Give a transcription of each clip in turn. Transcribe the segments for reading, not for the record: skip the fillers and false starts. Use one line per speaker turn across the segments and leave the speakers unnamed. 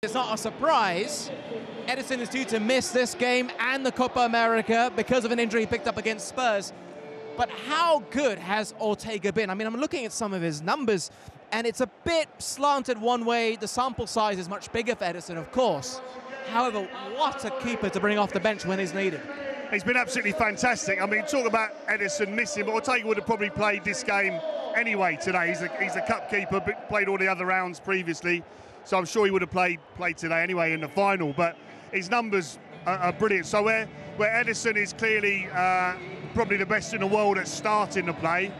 It's not a surprise. Edison is due to miss this game and the Copa America because of an injury he picked up against Spurs. But how good has Ortega been? I mean, I'm looking at some of his numbers, and it's a bit slanted one way. The sample size is much bigger for Edison, of course. However, what a keeper to bring off the bench when he's needed.
He's been absolutely fantastic. I mean, talk about Edison missing, but Ortega would have probably played this game anyway today. He's a cup keeper, but played all the other rounds previously, so I'm sure he would have played today anyway in the final. But his numbers are brilliant. So where Edison is clearly probably the best in the world at starting the play.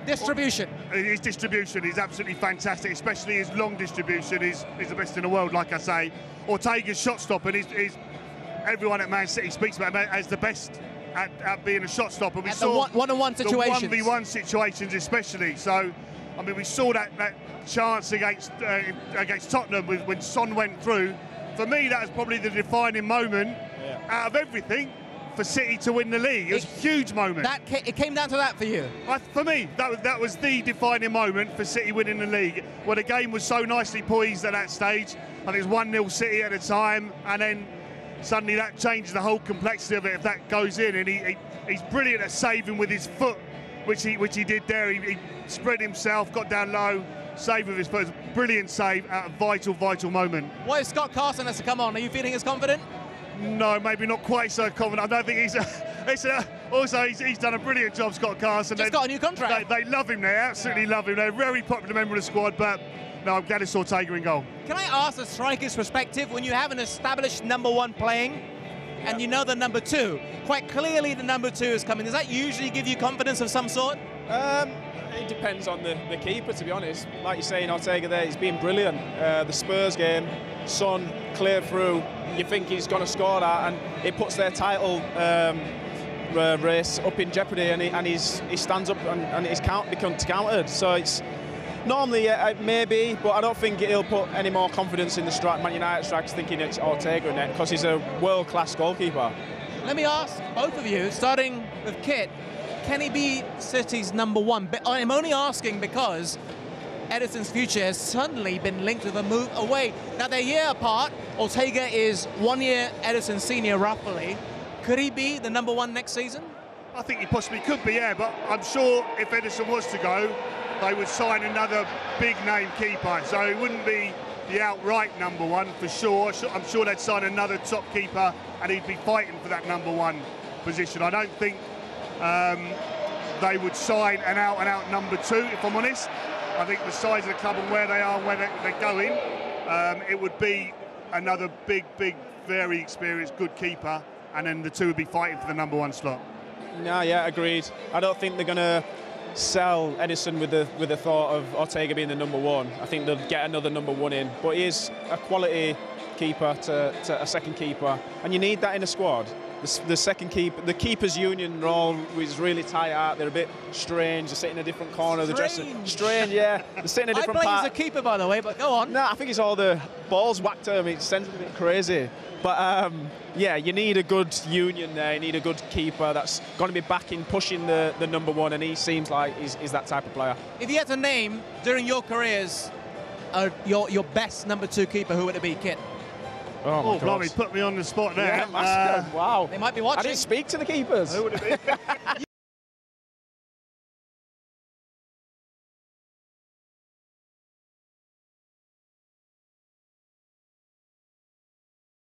Distribution.
His distribution is absolutely fantastic, especially his long distribution is the best in the world, like I say. Ortega's shot stopper is everyone at Man City speaks about him as the best at being a shot stopper. We saw
the one-on-one situations.
The 1v1 situations especially. So, I mean, we saw that chance against Tottenham when Son went through. For me, that was probably the defining moment out of everything for City to win the league. It was a huge moment.
It came down to that for you?
For me, that was the defining moment for City winning the league, where the game was so nicely poised at that stage. I think it was 1-0 City at the time, and then suddenly that changes the whole complexity of it if that goes in. And he's brilliant at saving with his foot, which he did there. He spread himself, got down low, saved with his foot. Brilliant save at a vital moment.
What if Scott Carson has to come on? Are you feeling as confident?
No, maybe not quite so confident. I don't think he's done a brilliant job, Scott Carson.
Just got a new contract.
They love him there, absolutely love him. They're a very popular member of the squad, but no, I'm glad it's Ortega in goal.
Can I ask a striker's perspective, when you have an established number one playing and you know the number two, quite clearly the number two is coming, does that usually give you confidence of some sort?
It depends on the keeper, to be honest. Like you're saying, Ortega there, he's been brilliant. The Spurs game, Son clear through, you think he's going to score that, and it puts their title race up in jeopardy, and he stands up and his becomes countered. So it's normally maybe, but I don't think he'll put any more confidence in the Man United strikers thinking it's Ortega in it, because he's a world-class goalkeeper.
Let me ask both of you, starting with Kit, can he be City's number one? But I'm only asking because Edison's future has suddenly been linked with a move away. Now they're a year apart. Ortega is 1 year Edison senior roughly. Could he be the number one next season?
I think he possibly could be, yeah, but I'm sure if Edison was to go, they would sign another big name keeper. So it wouldn't be the outright number one for sure. I'm sure they'd sign another top keeper and he'd be fighting for that number one position. I don't think they would sign an out-and-out number two, if I'm honest. I think the size of the club and where they are and where they're going, it would be another big, very experienced, good keeper, and then the two would be fighting for the number one slot.
No, yeah, agreed. I don't think they're going to sell Edison with the thought of Ortega being the number one. I think they'll get another number one in, but he is a quality keeper to a second keeper, and you need that in a squad. The second keeper, the keepers union role is really tight out. They're a bit strange. They sit in a different corner of the dressing room. Strange, yeah. They sit in a different part.
I play as a keeper, by the way, but go on.
No, I think it's all the balls whacked at him. It sends it a bit crazy. But yeah, you need a good union there. You need a good keeper that's going to be backing, pushing the number one, and he seems like he's that type of player.
If you had to name during your careers your best number two keeper, who would it be, Kit?
Oh, blimey, put me on the spot there.
Yeah, wow.
They might be watching.
I didn't speak to the keepers.
Who would it be?